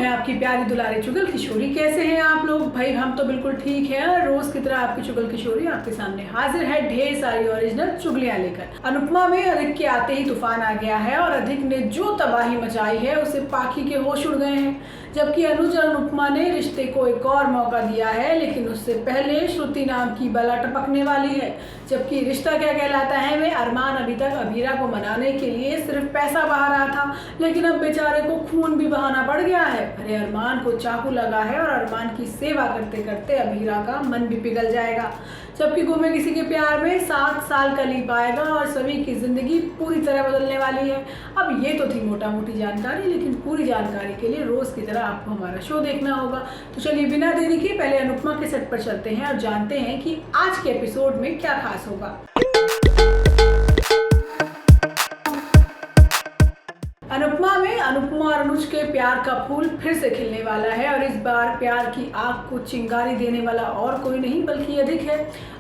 मैं आपकी प्यारी दुलारी चुगल किशोरी। कैसे हैं आप लोग? भाई हम तो बिल्कुल ठीक हैं और रोज की तरह आपकी चुगल किशोरी आपके सामने हाजिर है ढेर सारी ओरिजिनल चुगलियां लेकर। अनुपमा में अधिक के आते ही तूफान आ गया है और अधिक ने जो तबाही मचाई है उसे पाखी के होश उड़ गए हैं। जबकि अनुज और अनुपमा ने रिश्ते को एक और मौका दिया है, लेकिन उससे पहले श्रुति नाम की बला टपकने वाली है। जबकि रिश्ता क्या कहलाता है में अरमान अभी तक अभीरा को मनाने के लिए सिर्फ पैसा बहा रहा था, लेकिन अब बेचारे को खून भी बहाना पड़ गया है। अरे अरमान को चाकू लगा है और अरमान की सेवा करते करते अभीरा का मन भी पिघल जाएगा। जबकि गुमे किसी के प्यार में 7 साल का लीप आएगा और सभी की जिंदगी पूरी तरह बदलने वाली है। अब ये तो थी मोटा मोटी जानकारी, लेकिन पूरी जानकारी के लिए रोज की तरह आपको हमारा शो देखना होगा। तो चलिए बिना देरी के पहले अनुपमा के सेट पर चलते हैं और जानते हैं कि आज के एपिसोड में क्या खास होगा। अनुपमा में अनुपमा और अनुज के प्यार का फूल फिर से खिलने वाला है और इस बार प्यार की आग को चिंगारी देने वाला और कोई नहीं बल्कि अधिक है।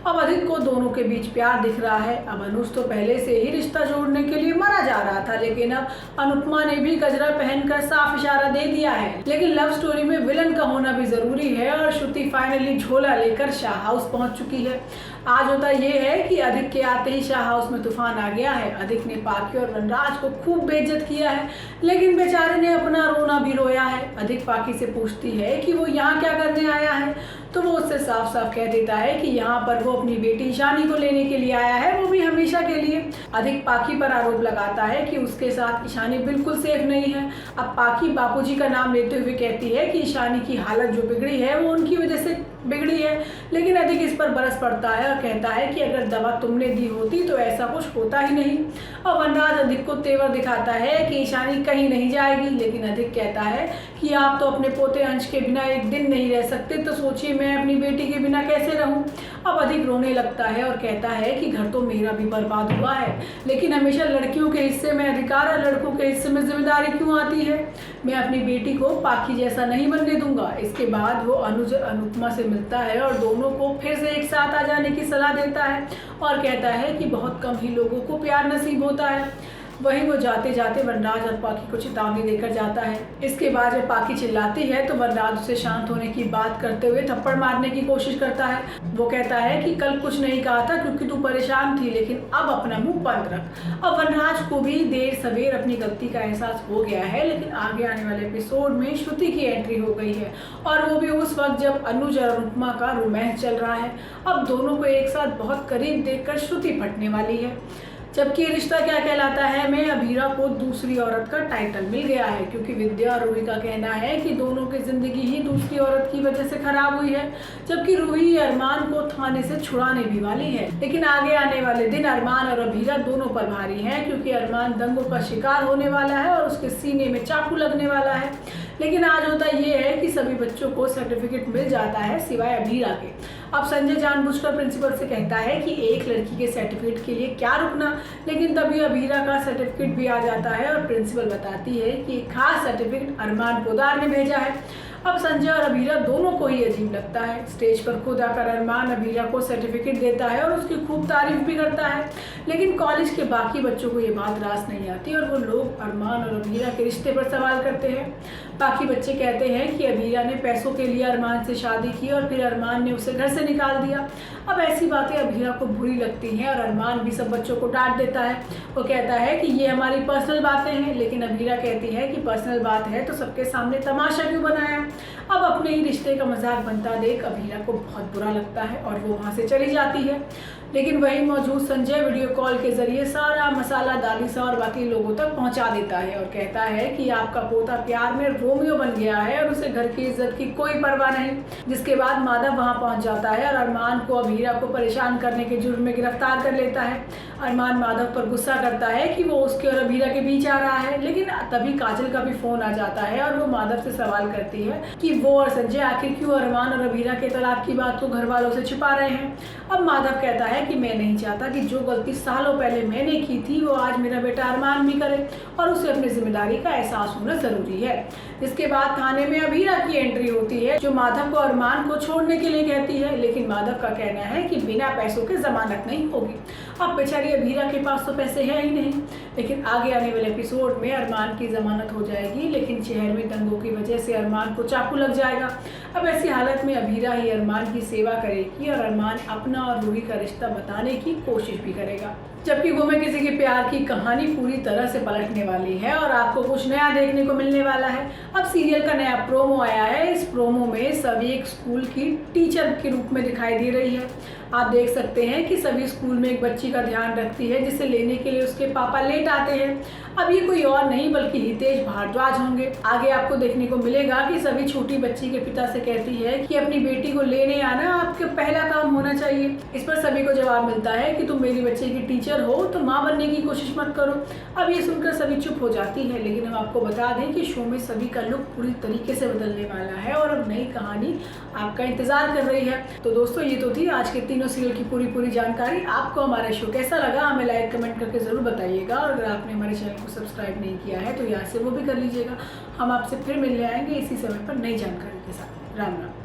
अब अधिक को दोनों के बीच प्यार दिख रहा है। अब अनुज तो पहले से ही रिश्ता जोड़ने के लिए मरा जा रहा था, लेकिन अब अनुपमा ने भी गजरा पहनकर साफ इशारा दे दिया है। लेकिन लव स्टोरी में विलन का होना भी जरूरी है और श्रुति फाइनली झोला लेकर शाह हाउस पहुंच चुकी है। आज होता यह है कि अधिक के आते ही शाह हाउस में तूफान आ गया है। अधिक ने पाखी और वनराज को खूब बेइज्जत किया है, लेकिन बेचारे ने अपना रोना भी रोया है। अधिक पाखी से पूछती है कि वो यहाँ क्या करने आया है, तो वो उससे साफ साफ कह देता है कि यहाँ पर वो अपनी बेटी ईशानी को लेने के लिए आया है, वो भी हमेशा के लिए। अधिक पाखी पर आरोप लगाता है कि उसके साथ ईशानी बिल्कुल सेफ नहीं है। अब पाखी बापूजी का नाम लेते हुए कहती है कि ईशानी की हालत जो बिगड़ी है वो उनकी वजह से बिगड़ी है, लेकिन अधिक इस पर बरस पड़ता है और कहता है कि अगर दवा तुमने दी होती तो ऐसा कुछ होता ही नहीं। और वनराज अधिक को तेवर दिखाता है कि ईशानी कहीं नहीं जाएगी, लेकिन अधिक कहता है कि आप तो अपने पोते अंश के बिना एक दिन नहीं रह सकते, तो सोचिए मैं अपनी बेटी के बिना कैसे रहूं। अब अधिक रोने लगता है और कहता है कि घर तो मेरा भी बर्बाद हुआ है, लेकिन हमेशा लड़कियों के हिस्से में अधिकार और लड़कों के हिस्से में जिम्मेदारी क्यों आती है। मैं अपनी बेटी को पाखी जैसा नहीं बनने दूंगा। इसके बाद वो अनुज अनुपमा से मिलता है और दोनों को फिर से एक साथ आ जाने की सलाह देता है और कहता है कि बहुत कम ही लोगों को प्यार नसीब होता है। वहीं वो जाते जाते वनराज और पाखी को चेतावनी देकर जाता है। इसके बाद जब पाखी चिल्लाती है तो वनराज उसे शांत होने की बात करते हुए थप्पड़ मारने की कोशिश करता है। वो कहता है कि कल कुछ नहीं कहा था क्योंकि तू परेशान थी, लेकिन अब अपना मुंह बंद रख। अब वनराज को भी देर सवेर अपनी गलती का एहसास हो गया है, लेकिन आगे आने वाले एपिसोड में श्रुति की एंट्री हो गई है और वो भी उस वक्त जब अनुज और अनुपमा का रोमांस चल रहा है। अब दोनों को एक साथ बहुत करीब देखकर श्रुति फटने वाली है। जबकि रिश्ता क्या कहलाता है में अभीरा को दूसरी औरत का टाइटल मिल गया है, क्योंकि विद्या और रूही का कहना है कि दोनों की जिंदगी ही दूसरी औरत की वजह से खराब हुई है। जबकि रूही अरमान को थाने से छुड़ाने भी वाली है, लेकिन आगे आने वाले दिन अरमान और अभीरा दोनों पर भारी हैं, क्योंकि अरमान दंगों का शिकार होने वाला है और उसके सीने में चाकू लगने वाला है। लेकिन आज होता ये है कि सभी बच्चों को सर्टिफिकेट मिल जाता है सिवाय अभीरा के। अब संजय जानबूझकर प्रिंसिपल से कहता है कि एक लड़की के सर्टिफिकेट के लिए क्या रुकना, लेकिन तभी अभीरा का सर्टिफिकेट भी आ जाता है और प्रिंसिपल बताती है कि एक खास सर्टिफिकेट अरमान पोदार ने भेजा है। अब संजय और अभीरा दोनों को ही अजीब लगता है। स्टेज पर खुद आकर अरमान अभीरा को सर्टिफिकेट देता है और उसकी खूब तारीफ भी करता है, लेकिन कॉलेज के बाकी बच्चों को ये बात रास नहीं आती और वो लोग अरमान और अभीरा के रिश्ते पर सवाल करते हैं। बाकी बच्चे कहते हैं कि अभीरा ने पैसों के लिए अरमान से शादी की और फिर अरमान ने उसे घर से निकाल दिया। अब ऐसी बातें अभीरा को बुरी लगती हैं और अरमान भी सब बच्चों को डांट देता है। वो कहता है कि ये हमारी पर्सनल बातें हैं, लेकिन अभीरा कहती है कि पर्सनल बात है तो सबके सामने तमाशा क्यों बनाया। अब अपने ही रिश्ते का मजाक बनता देख अभीरा को बहुत बुरा लगता है और वो वहाँ से चली जाती है। लेकिन वहीं मौजूद संजय वीडियो कॉल के जरिए सारा मसाला दादीसा और बाकी लोगों तक पहुंचा देता है और कहता है कि आपका पोता प्यार में रोमियो बन गया है और उसे घर की इज्जत की कोई परवाह नहीं। जिसके बाद माधव वहां पहुंच जाता है और अरमान को अभीरा को परेशान करने के जुर्म में गिरफ्तार कर लेता है। अरमान माधव पर गुस्सा करता है कि वो उसके और अभीरा के बीच आ रहा है, लेकिन तभी काजल का भी फोन आ जाता है और वो माधव से सवाल करती है कि वो और संजय आखिर क्यों अरमान और अभीरा के तलाक की बात को घर वालों से छिपा रहे हैं। अब माधव कहता है कि मैं नहीं चाहता कि जो गलती सालों पहले मैंने की थी वो आज मेरा बेटा अरमान भी करे और उसे अपनी जिम्मेदारी का एहसास होना जरूरी है। इसके बाद थाने में अभीरा की एंट्री होती है, जो माधव को अरमान को छोड़ने के लिए कहती है, लेकिन माधव का कहना है कि बिना पैसों के जमानत नहीं होगी। अब बेचारी अभीरा के पास तो पैसे है ही नहीं, लेकिन आगे आने वाले एपिसोड में अरमान की जमानत हो जाएगी, लेकिन शहर में दंगों की वजह से अरमान को चाकू लग जाएगा। अब ऐसी हालत में अभीरा ही अरमान की सेवा करेगी और अरमान अपना और रूही का रिश्ता बताने की कोशिश भी करेगा। जबकि गुमे किसी के प्यार की कहानी पूरी तरह से पलटने वाली है और आपको कुछ नया देखने को मिलने वाला है। अब सीरियल का नया प्रोमो आया है। इस प्रोमो में सभी एक स्कूल की टीचर के रूप में दिखाई दे रही है। आप देख सकते हैं कि सभी स्कूल में एक बच्ची का ध्यान रखती है, जिसे लेने के लिए उसके पापा लेट आते हैं। अब ये कोई और नहीं बल्कि हितेश भारद्वाज होंगे। आगे आपको देखने को मिलेगा कि सभी छोटी बच्ची के पिता से कहती है कि अपनी बेटी को लेने आना आपका पहला काम होना चाहिए। इस पर सभी को जवाब मिलता है कि तुम मेरी बच्चे की टीचर हो तो माँ बनने की कोशिश मत करो। अब ये सुनकर सभी चुप हो जाती है, लेकिन हम आपको बता दें कि शो में सभी का लुक पूरी तरीके से बदलने वाला है और अब नई कहानी आपका इंतजार कर रही है। तो दोस्तों, ये तो थी आज के तीनों सीरियल की पूरी जानकारी। आपको हमारा शो कैसा लगा हमें लाइक कमेंट करके जरूर बताइएगा, और अगर आपने हमारे चैनल को सब्सक्राइब नहीं किया है तो यहाँ से वो भी कर लीजिएगा। हम आपसे फिर मिलने आएंगे इसी समय पर नई जानकारी के साथ। राम राम।